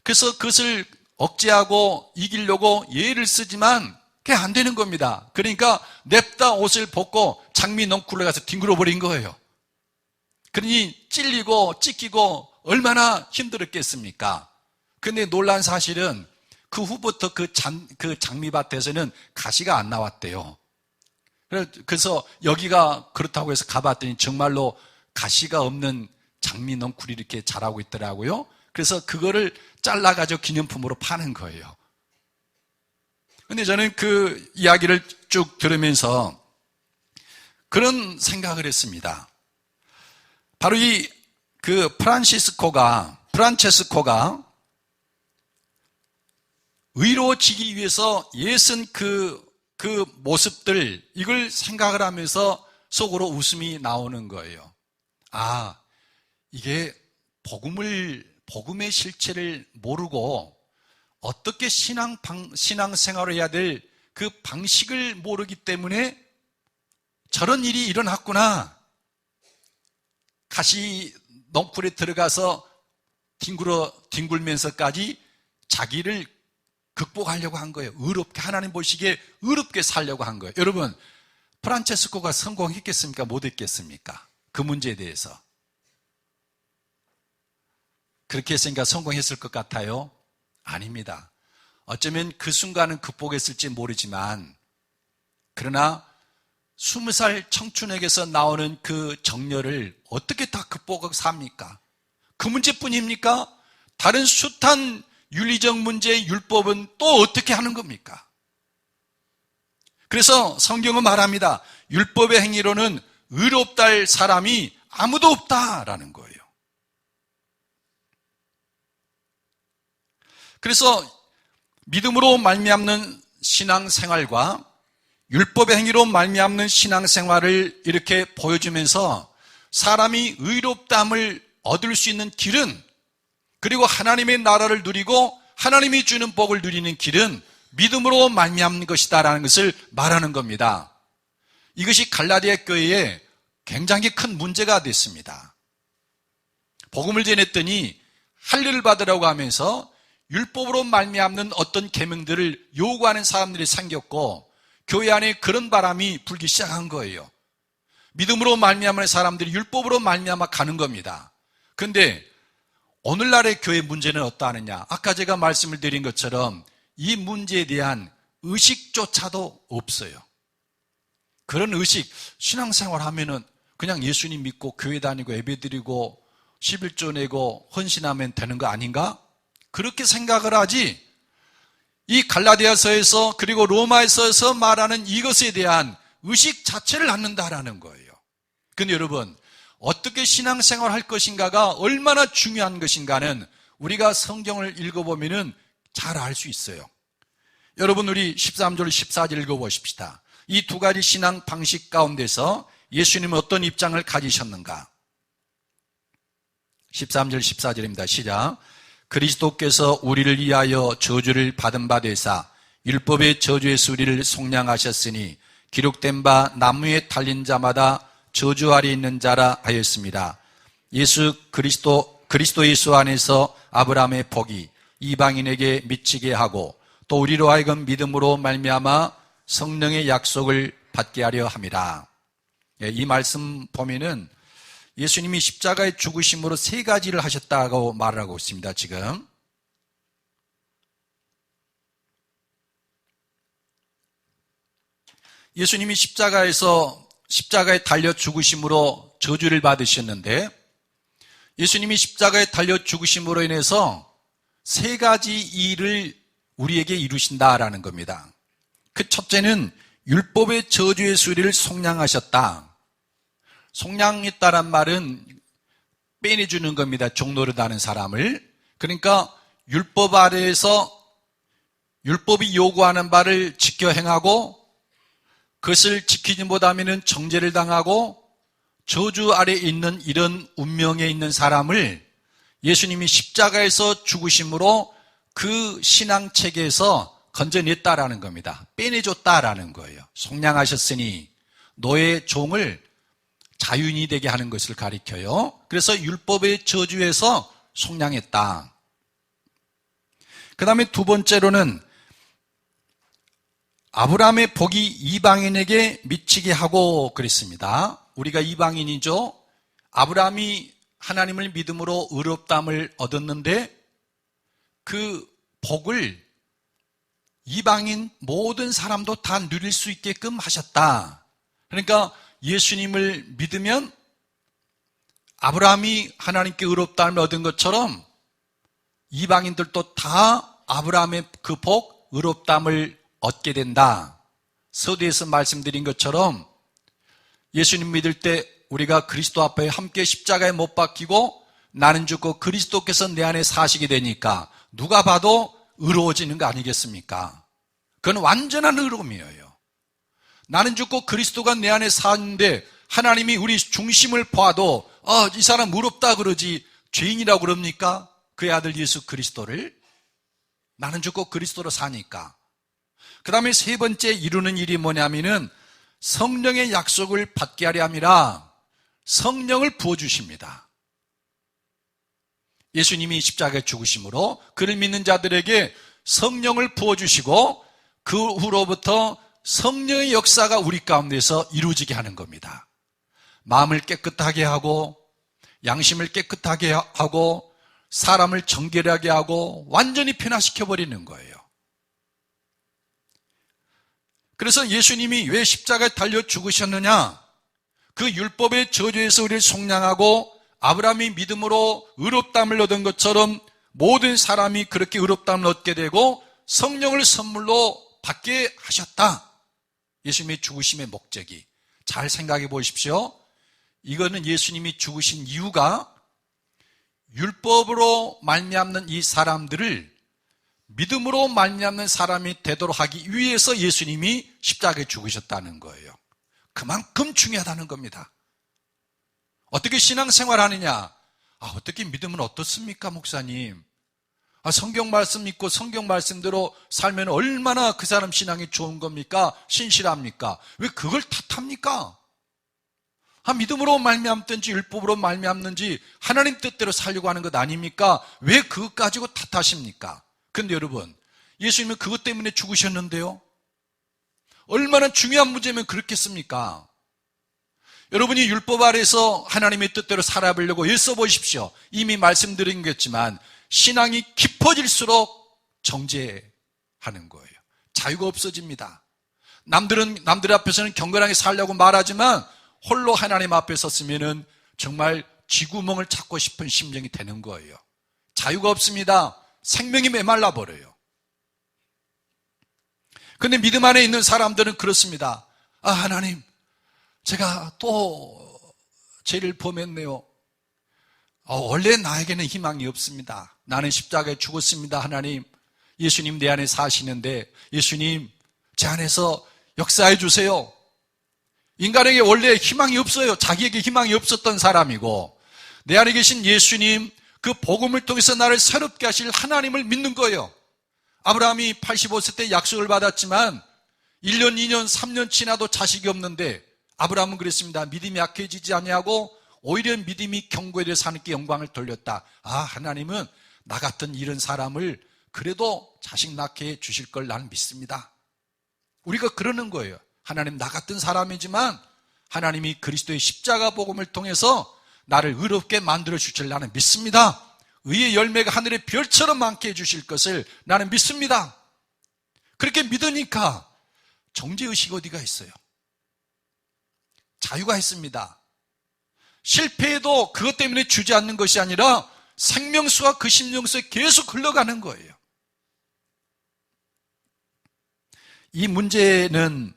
그래서 그것을 억제하고 이기려고 예를 쓰지만 그게 안 되는 겁니다. 그러니까 냅다 옷을 벗고 장미 넝쿨에 가서 뒹굴어 버린 거예요. 그러니 찔리고 찢기고 얼마나 힘들었겠습니까? 근데 놀란 사실은 그 후부터 그 장미밭에서는 가시가 안 나왔대요. 그래서 여기가 그렇다고 해서 가봤더니 정말로 가시가 없는 장미 넝쿨이 이렇게 자라고 있더라고요. 그래서 그거를 잘라가지고 기념품으로 파는 거예요. 근데 저는 그 이야기를 쭉 들으면서 그런 생각을 했습니다. 바로 프란체스코가 의로워지기 위해서 예쓴 그 모습들, 이걸 생각을 하면서 속으로 웃음이 나오는 거예요. 아, 이게 복음의 실체를 모르고 어떻게 신앙생활을 해야 될 그 방식을 모르기 때문에 저런 일이 일어났구나. 가시 넝쿨에 들어가서 뒹굴면서까지 자기를 극복하려고 한 거예요. 의롭게, 하나님 보시기에 의롭게 살려고 한 거예요. 여러분, 프란체스코가 성공했겠습니까? 못했겠습니까? 그 문제에 대해서. 그렇게 했으니까 성공했을 것 같아요? 아닙니다. 어쩌면 그 순간은 극복했을지 모르지만 그러나 20살 청춘에게서 나오는 그 정열을 어떻게 다 극복하고 삽니까? 그 문제뿐입니까? 다른 숱한 윤리적 문제의 율법은 또 어떻게 하는 겁니까? 그래서 성경은 말합니다. 율법의 행위로는 의롭다 할 사람이 아무도 없다라는 거예요. 그래서 믿음으로 말미암는 신앙생활과 율법의 행위로 말미암는 신앙생활을 이렇게 보여주면서 사람이 의롭다함을 얻을 수 있는 길은, 그리고 하나님의 나라를 누리고 하나님이 주는 복을 누리는 길은 믿음으로 말미암는 것이다라는 것을 말하는 겁니다. 이것이 갈라디아 교회에 굉장히 큰 문제가 됐습니다. 복음을 전했더니 할례를 받으라고 하면서 율법으로 말미암는 어떤 계명들을 요구하는 사람들이 생겼고, 교회 안에 그런 바람이 불기 시작한 거예요. 믿음으로 말미암는 사람들이 율법으로 말미암아 가는 겁니다. 그런데 오늘날의 교회 문제는 어떠하느냐? 아까 제가 말씀을 드린 것처럼 이 문제에 대한 의식조차도 없어요. 그런 의식, 신앙생활 하면은 그냥 예수님 믿고 교회 다니고 예배드리고 11조 내고 헌신하면 되는 거 아닌가? 그렇게 생각을 하지, 이 갈라디아서에서 그리고 로마에서 말하는 이것에 대한 의식 자체를 갖는다라는 거예요. 근데 여러분, 어떻게 신앙생활 할 것인가가 얼마나 중요한 것인가는 우리가 성경을 읽어보면 잘 알 수 있어요. 여러분, 우리 13절, 14절 읽어보십시다. 이 두 가지 신앙 방식 가운데서 예수님은 어떤 입장을 가지셨는가? 13절, 14절입니다. 시작. 그리스도께서 우리를 위하여 저주를 받은 바 되사 율법의 저주에서 우리를 속량하셨으니 기록된 바 나무에 달린 자마다 저주 아래 있는 자라 하였습니다. 그리스도 예수 안에서 아브라함의 복이 이방인에게 미치게 하고 또 우리로 하여금 믿음으로 말미암아 성령의 약속을 받게 하려 함이라. 이 말씀 보면은 예수님이 십자가의 죽으심으로 세 가지를 하셨다고 말하고 있습니다. 지금 예수님이 십자가에 달려 죽으심으로 저주를 받으셨는데, 예수님이 십자가에 달려 죽으심으로 인해서 세 가지 일을 우리에게 이루신다라는 겁니다. 그 첫째는 율법의 저주에서 우리를 속량하셨다. 속량했다란 말은 빼내주는 겁니다. 종노릇하는 사람을. 그러니까 율법 아래에서 율법이 요구하는 바를 지켜 행하고 그것을 지키지 못하면 정죄를 당하고 저주 아래에 있는 이런 운명에 있는 사람을 예수님이 십자가에서 죽으심으로 그 신앙체계에서 건져냈다라는 겁니다. 빼내줬다라는 거예요. 속량하셨으니 너의 종을 자유인이 되게 하는 것을 가리켜요. 그래서 율법의 저주에서 속량했다. 그 다음에 두 번째로는 아브라함의 복이 이방인에게 미치게 하고 그랬습니다. 우리가 이방인이죠. 아브라함이 하나님을 믿음으로 의롭다함을 얻었는데 그 복을 이방인 모든 사람도 다 누릴 수 있게끔 하셨다. 그러니까 예수님을 믿으면 아브라함이 하나님께 의롭다함을 얻은 것처럼 이방인들도 다 아브라함의 그 복, 의롭다함을 얻게 된다. 서두에서 말씀드린 것처럼 예수님 믿을 때 우리가 그리스도 앞에 함께 십자가에 못 박히고 나는 죽고 그리스도께서 내 안에 사시게 되니까 누가 봐도 의로워지는 거 아니겠습니까? 그건 완전한 의로움이에요. 나는 죽고 그리스도가 내 안에 사는데 하나님이 우리 중심을 봐도 이 사람 의롭다 그러지 죄인이라고 그럽니까? 그의 아들 예수 그리스도를. 나는 죽고 그리스도로 사니까. 그 다음에 세 번째 이루는 일이 뭐냐면은 성령의 약속을 받게 하려 함이라 성령을 부어주십니다. 예수님이 십자가에 죽으심으로 그를 믿는 자들에게 성령을 부어주시고 그 후로부터 성령의 역사가 우리 가운데서 이루어지게 하는 겁니다. 마음을 깨끗하게 하고 양심을 깨끗하게 하고 사람을 정결하게 하고 완전히 변화시켜버리는 거예요. 그래서 예수님이 왜 십자가에 달려 죽으셨느냐? 그 율법의 저주에서 우리를 속량하고 아브라함이 믿음으로 의롭다함을 얻은 것처럼 모든 사람이 그렇게 의롭다함을 얻게 되고 성령을 선물로 받게 하셨다. 예수님의 죽으심의 목적이. 잘 생각해 보십시오. 이거는 예수님이 죽으신 이유가 율법으로 말미암는 이 사람들을 믿음으로 말미암는 사람이 되도록 하기 위해서 예수님이 십자가에 죽으셨다는 거예요. 그만큼 중요하다는 겁니다. 어떻게 신앙생활하느냐? 어떻게 믿음은 어떻습니까, 목사님? 성경 말씀 믿고 성경 말씀대로 살면 얼마나 그 사람 신앙이 좋은 겁니까? 신실합니까? 왜 그걸 탓합니까? 믿음으로 말미암든지 율법으로 말미암는지 하나님 뜻대로 살려고 하는 것 아닙니까? 왜 그것 가지고 탓하십니까? 근데 여러분, 예수님은 그것 때문에 죽으셨는데요. 얼마나 중요한 문제면 그렇겠습니까? 여러분이 율법 아래서 하나님의 뜻대로 살아보려고 애써 보십시오. 이미 말씀드린 거겠지만 신앙이 깊어질수록 정죄하는 거예요. 자유가 없어집니다. 남들 앞에서는 경건하게 살려고 말하지만 홀로 하나님 앞에 섰으면은 정말 쥐구멍을 찾고 싶은 심정이 되는 거예요. 자유가 없습니다. 생명이 메말라 버려요. 근데 믿음 안에 있는 사람들은 그렇습니다. 하나님, 제가 또 죄를 범했네요. 원래 나에게는 희망이 없습니다. 나는 십자가에 죽었습니다. 하나님, 예수님 내 안에 사시는데 예수님 제 안에서 역사해 주세요. 인간에게 원래 희망이 없어요. 자기에게 희망이 없었던 사람이고 내 안에 계신 예수님, 그 복음을 통해서 나를 새롭게 하실 하나님을 믿는 거예요. 아브라함이 85세 때 약속을 받았지만 1년, 2년, 3년 지나도 자식이 없는데 아브라함은 그랬습니다. 믿음이 약해지지 아니하고 오히려 믿음이 견고히 되어 하나님께 영광을 돌렸다. 하나님은 나 같은 이런 사람을 그래도 자식 낳게 해 주실 걸 나는 믿습니다. 우리가 그러는 거예요. 하나님, 나 같은 사람이지만 하나님이 그리스도의 십자가 복음을 통해서 나를 의롭게 만들어 주실 나는 믿습니다. 의의 열매가 하늘의 별처럼 많게 해주실 것을 나는 믿습니다. 그렇게 믿으니까 정죄의식이 어디가 있어요? 자유가 있습니다. 실패해도 그것 때문에 주지 않는 것이 아니라 생명수가 그 심령수에 계속 흘러가는 거예요. 이 문제는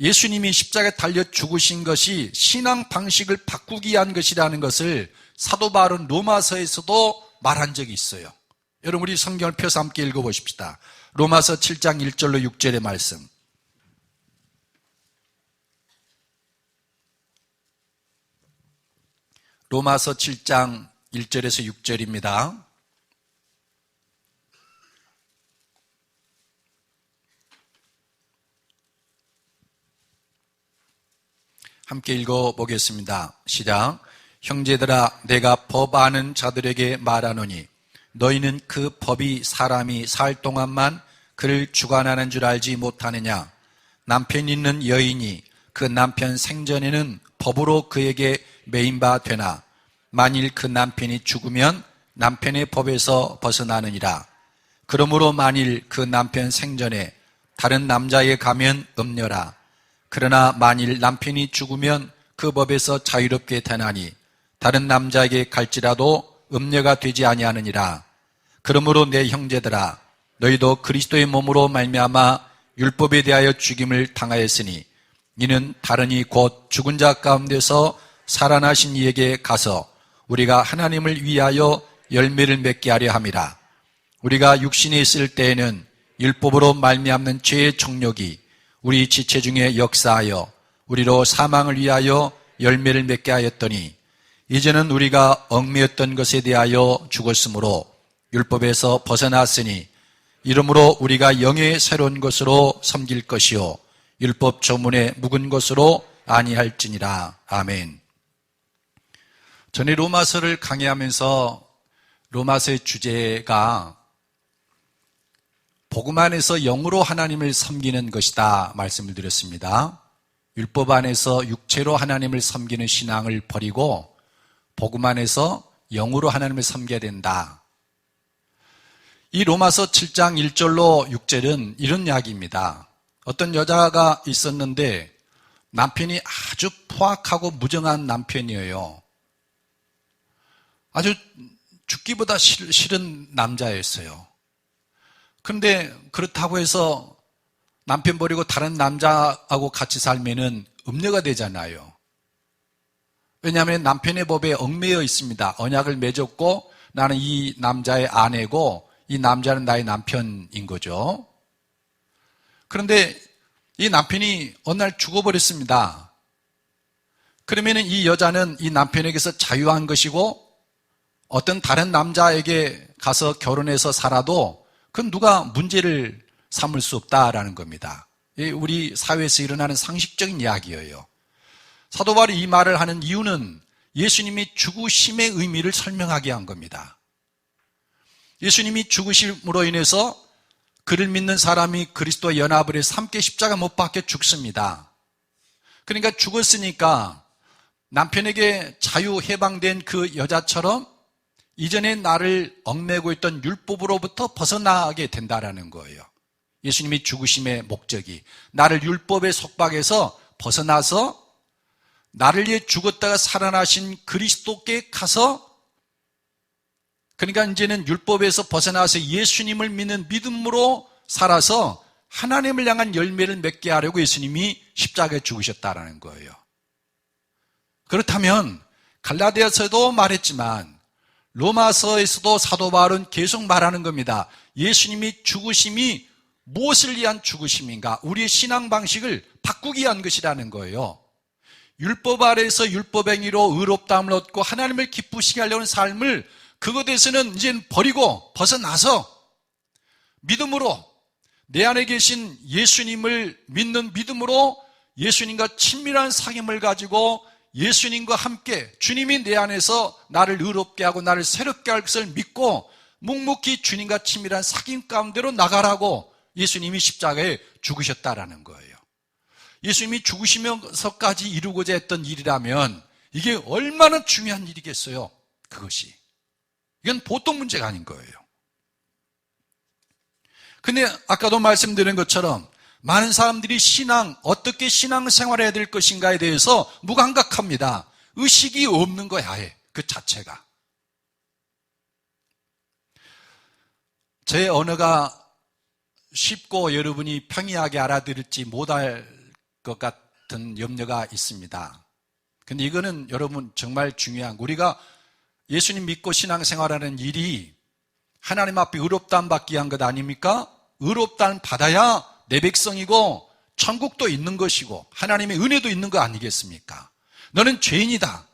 예수님이 십자가에 달려 죽으신 것이 신앙 방식을 바꾸기 위한 것이라는 것을 사도 바울은 로마서에서도 말한 적이 있어요. 여러분, 우리 성경을 펴서 함께 읽어보십시다. 로마서 7장 1절로 6절의 말씀. 로마서 7장 1절에서 6절입니다. 함께 읽어보겠습니다. 시작. 형제들아, 내가 법 아는 자들에게 말하노니 너희는 그 법이 사람이 살 동안만 그를 주관하는 줄 알지 못하느냐. 남편 있는 여인이 그 남편 생전에는 법으로 그에게 매인바 되나 만일 그 남편이 죽으면 남편의 법에서 벗어나느니라. 그러므로 만일 그 남편 생전에 다른 남자에 가면 음녀라. 그러나 만일 남편이 죽으면 그 법에서 자유롭게 되나니 다른 남자에게 갈지라도 음녀가 되지 아니하느니라. 그러므로 내 형제들아, 너희도 그리스도의 몸으로 말미암아 율법에 대하여 죽임을 당하였으니 이는 다른이 곧 죽은 자 가운데서 살아나신 이에게 가서 우리가 하나님을 위하여 열매를 맺게 하려 함이라. 우리가 육신에 있을 때에는 율법으로 말미암는 죄의 정욕이 우리 지체 중에 역사하여 우리로 사망을 위하여 열매를 맺게 하였더니 이제는 우리가 얽매였던 것에 대하여 죽었으므로 율법에서 벗어났으니 이러므로 우리가 영의 새로운 것으로 섬길 것이요 율법 조문에 묵은 것으로 아니할지니라. 아멘. 전에 로마서를 강의하면서 로마서의 주제가 복음 안에서 영으로 하나님을 섬기는 것이다 말씀을 드렸습니다. 율법 안에서 육체로 하나님을 섬기는 신앙을 버리고 복음 안에서 영으로 하나님을 섬겨야 된다. 이 로마서 7장 1절로 6절은 이런 이야기입니다. 어떤 여자가 있었는데 남편이 아주 포악하고 무정한 남편이에요. 아주 죽기보다 싫은 남자였어요. 그런데 그렇다고 해서 남편 버리고 다른 남자하고 같이 살면은 음녀가 되잖아요. 왜냐하면 남편의 법에 얽매여 있습니다. 언약을 맺었고 나는 이 남자의 아내고 이 남자는 나의 남편인 거죠. 그런데 이 남편이 어느 날 죽어버렸습니다. 그러면은 이 여자는 이 남편에게서 자유한 것이고 어떤 다른 남자에게 가서 결혼해서 살아도 그건 누가 문제를 삼을 수 없다라는 겁니다. 우리 사회에서 일어나는 상식적인 이야기예요. 사도 바울이 이 말을 하는 이유는 예수님이 죽으심의 의미를 설명하게 한 겁니다. 예수님이 죽으심으로 인해서 그를 믿는 사람이 그리스도와 연합을 해서 함께 십자가 못 박혀 죽습니다. 그러니까 죽었으니까 남편에게 자유 해방된 그 여자처럼 이전에 나를 얽매고 있던 율법으로부터 벗어나게 된다라는 거예요. 예수님이 죽으심의 목적이 나를 율법의 속박에서 벗어나서 나를 위해 죽었다가 살아나신 그리스도께 가서, 그러니까 이제는 율법에서 벗어나서 예수님을 믿는 믿음으로 살아서 하나님을 향한 열매를 맺게 하려고 예수님이 십자가에 죽으셨다라는 거예요. 그렇다면 갈라디아서도 말했지만 로마서에서도 사도 바울은 계속 말하는 겁니다. 예수님이 죽으심이 무엇을 위한 죽으심인가? 우리의 신앙 방식을 바꾸기 위한 것이라는 거예요. 율법 아래에서 율법행위로 의롭다함을 얻고 하나님을 기쁘시게 하려는 삶을, 그것에서는 이제 버리고 벗어나서 믿음으로, 내 안에 계신 예수님을 믿는 믿음으로 예수님과 친밀한 사귐을 가지고 예수님과 함께 주님이 내 안에서 나를 의롭게 하고 나를 새롭게 할 것을 믿고 묵묵히 주님과 친밀한 사귐 가운데로 나가라고 예수님이 십자가에 죽으셨다라는 거예요. 예수님이 죽으시면서까지 이루고자 했던 일이라면 이게 얼마나 중요한 일이겠어요, 그것이. 이건 보통 문제가 아닌 거예요. 근데 아까도 말씀드린 것처럼 많은 사람들이 어떻게 신앙생활을 해야 될 것인가에 대해서 무감각합니다. 의식이 없는 거야, 아예. 그 자체가. 제 언어가 쉽고 여러분이 평이하게 알아들을지 못할 것 같은 염려가 있습니다. 근데 이거는 여러분 정말 중요한 거. 우리가 예수님 믿고 신앙생활하는 일이 하나님 앞에 의롭다함 받기 위한 것 아닙니까? 의롭다함 받아야 내 백성이고 천국도 있는 것이고 하나님의 은혜도 있는 거 아니겠습니까? 너는 죄인이다.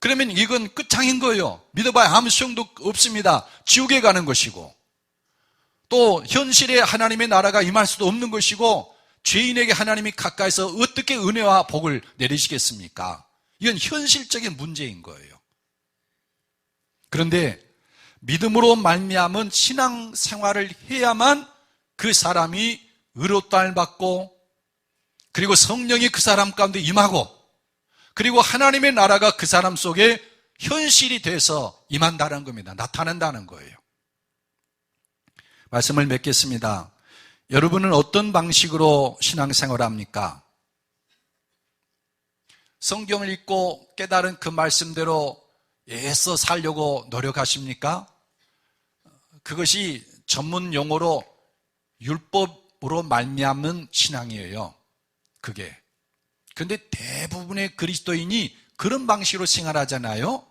그러면 이건 끝장인 거예요. 믿어봐야 아무 소용도 없습니다. 지옥에 가는 것이고 또 현실에 하나님의 나라가 임할 수도 없는 것이고 죄인에게 하나님이 가까이서 어떻게 은혜와 복을 내리시겠습니까? 이건 현실적인 문제인 거예요. 그런데 믿음으로 말미암은 신앙생활을 해야만 그 사람이 의롭다함을 받고 그리고 성령이 그 사람 가운데 임하고 그리고 하나님의 나라가 그 사람 속에 현실이 돼서 임한다는 겁니다. 나타난다는 거예요. 말씀을 맺겠습니다. 여러분은 어떤 방식으로 신앙생활을 합니까? 성경을 읽고 깨달은 그 말씀대로 애써 살려고 노력하십니까? 그것이 전문 용어로 율법으로 말미암는 신앙이에요. 그게. 근데 대부분의 그리스도인이 그런 방식으로 생활하잖아요.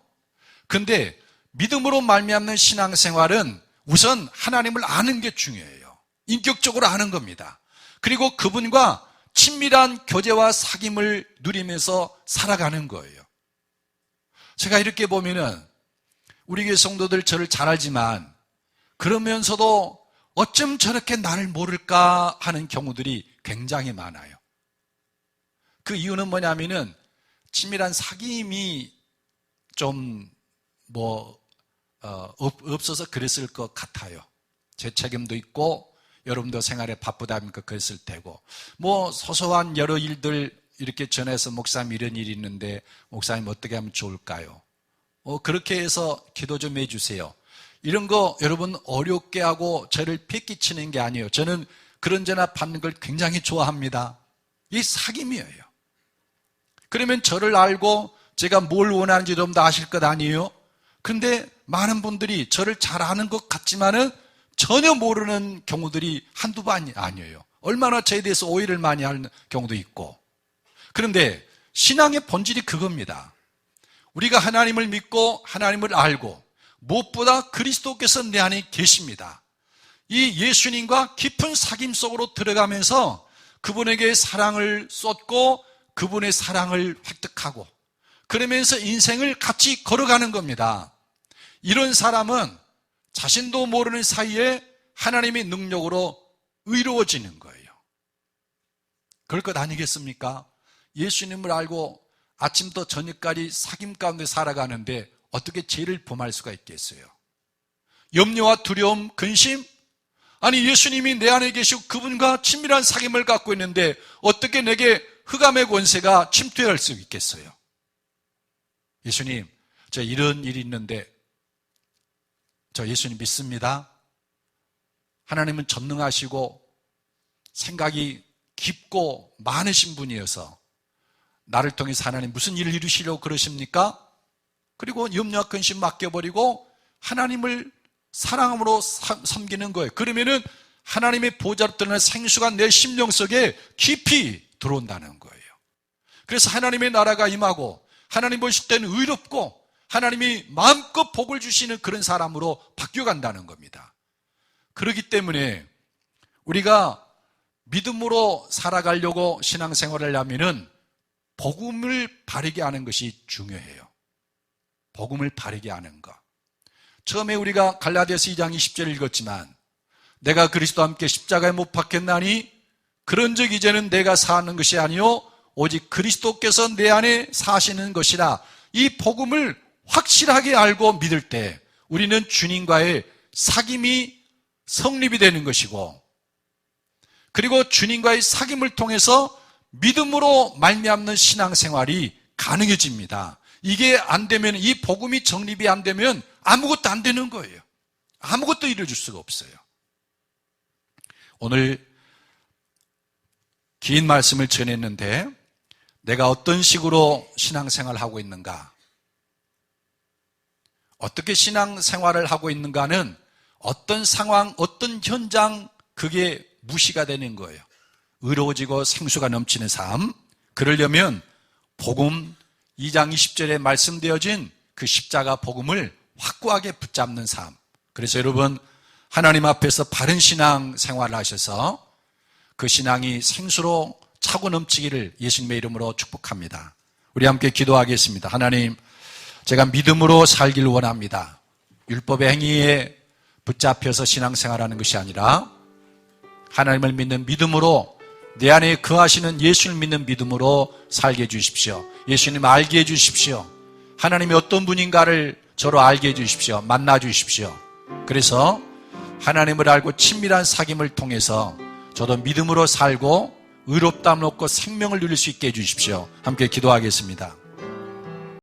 근데 믿음으로 말미암는 신앙생활은 우선 하나님을 아는 게 중요해요. 인격적으로 아는 겁니다. 그리고 그분과 친밀한 교제와 사귐을 누리면서 살아가는 거예요. 제가 이렇게 보면은 우리 교회 성도들 저를 잘 알지만 그러면서도 어쩜 저렇게 나를 모를까 하는 경우들이 굉장히 많아요. 그 이유는 뭐냐면은 친밀한 사귐이 좀 없어서 그랬을 것 같아요. 제 책임도 있고 여러분도 생활에 바쁘다 보니까 그랬을 테고 소소한 여러 일들 이렇게 전해서 목사님 이런 일이 있는데 목사님 어떻게 하면 좋을까요? 그렇게 해서 기도 좀 해주세요. 이런 거 여러분 어렵게 하고 저를 패기치는 게 아니에요. 저는 그런 전화 받는 걸 굉장히 좋아합니다. 이 사귐이에요. 그러면 저를 알고 제가 뭘 원하는지 좀 더 아실 것 아니에요? 그런데 많은 분들이 저를 잘 아는 것 같지만은 전혀 모르는 경우들이 한두 번이 아니에요. 얼마나 저에 대해서 오해를 많이 하는 경우도 있고. 그런데 신앙의 본질이 그겁니다. 우리가 하나님을 믿고 하나님을 알고 무엇보다 그리스도께서 내 안에 계십니다. 이 예수님과 깊은 사귐 속으로 들어가면서 그분에게 사랑을 쏟고 그분의 사랑을 획득하고 그러면서 인생을 같이 걸어가는 겁니다. 이런 사람은 자신도 모르는 사이에 하나님의 능력으로 의로워지는 거예요. 그럴 것 아니겠습니까? 예수님을 알고 아침부터 저녁까지 사귐 가운데 살아가는데 어떻게 죄를 범할 수가 있겠어요? 염려와 두려움, 근심? 아니 예수님이 내 안에 계시고 그분과 친밀한 사귐을 갖고 있는데 어떻게 내게 흑암의 권세가 침투할 수 있겠어요? 예수님, 저 이런 일이 있는데 저 예수님 믿습니다. 하나님은 전능하시고 생각이 깊고 많으신 분이어서 나를 통해서 하나님 무슨 일을 이루시려고 그러십니까? 그리고 염려와 근심 맡겨버리고 하나님을 사랑함으로 섬기는 거예요. 그러면은 하나님의 보좌로 드러나는 생수가 내 심령 속에 깊이 들어온다는 거예요. 그래서 하나님의 나라가 임하고 하나님 보실 때는 의롭고 하나님이 마음껏 복을 주시는 그런 사람으로 바뀌어간다는 겁니다. 그렇기 때문에 우리가 믿음으로 살아가려고 신앙생활을 하면은 복음을 바르게 하는 것이 중요해요. 복음을 바르게 하는 것. 처음에 우리가 갈라디아서 2장 20절을 읽었지만 내가 그리스도와 함께 십자가에 못 박혔나니 그런즉 이제는 내가 사는 것이 아니요 오직 그리스도께서 내 안에 사시는 것이라. 이 복음을 확실하게 알고 믿을 때 우리는 주님과의 사귐이 성립이 되는 것이고 그리고 주님과의 사귐을 통해서 믿음으로 말미암는 신앙생활이 가능해집니다. 이게 안 되면, 이 복음이 정립이 안 되면 아무것도 안 되는 거예요. 아무것도 이루어질 수가 없어요. 오늘 긴 말씀을 전했는데 내가 어떤 식으로 신앙생활을 하고 있는가, 어떻게 신앙생활을 하고 있는가는 어떤 상황, 어떤 현장, 그게 무시가 되는 거예요. 의로워지고 생수가 넘치는 삶, 그러려면 복음 2장 20절에 말씀되어진 그 십자가 복음을 확고하게 붙잡는 삶. 그래서 여러분 하나님 앞에서 바른 신앙 생활을 하셔서 그 신앙이 생수로 차고 넘치기를 예수님의 이름으로 축복합니다. 우리 함께 기도하겠습니다. 하나님, 제가 믿음으로 살기를 원합니다. 율법의 행위에 붙잡혀서 신앙생활하는 것이 아니라 하나님을 믿는 믿음으로, 내 안에 거하시는 예수를 믿는 믿음으로 살게 해주십시오. 예수님 알게 해주십시오. 하나님이 어떤 분인가를 저로 알게 해주십시오. 만나 주십시오. 그래서 하나님을 알고 친밀한 사귐을 통해서 저도 믿음으로 살고 의롭다함을 얻고 생명을 누릴 수 있게 해주십시오. 함께 기도하겠습니다.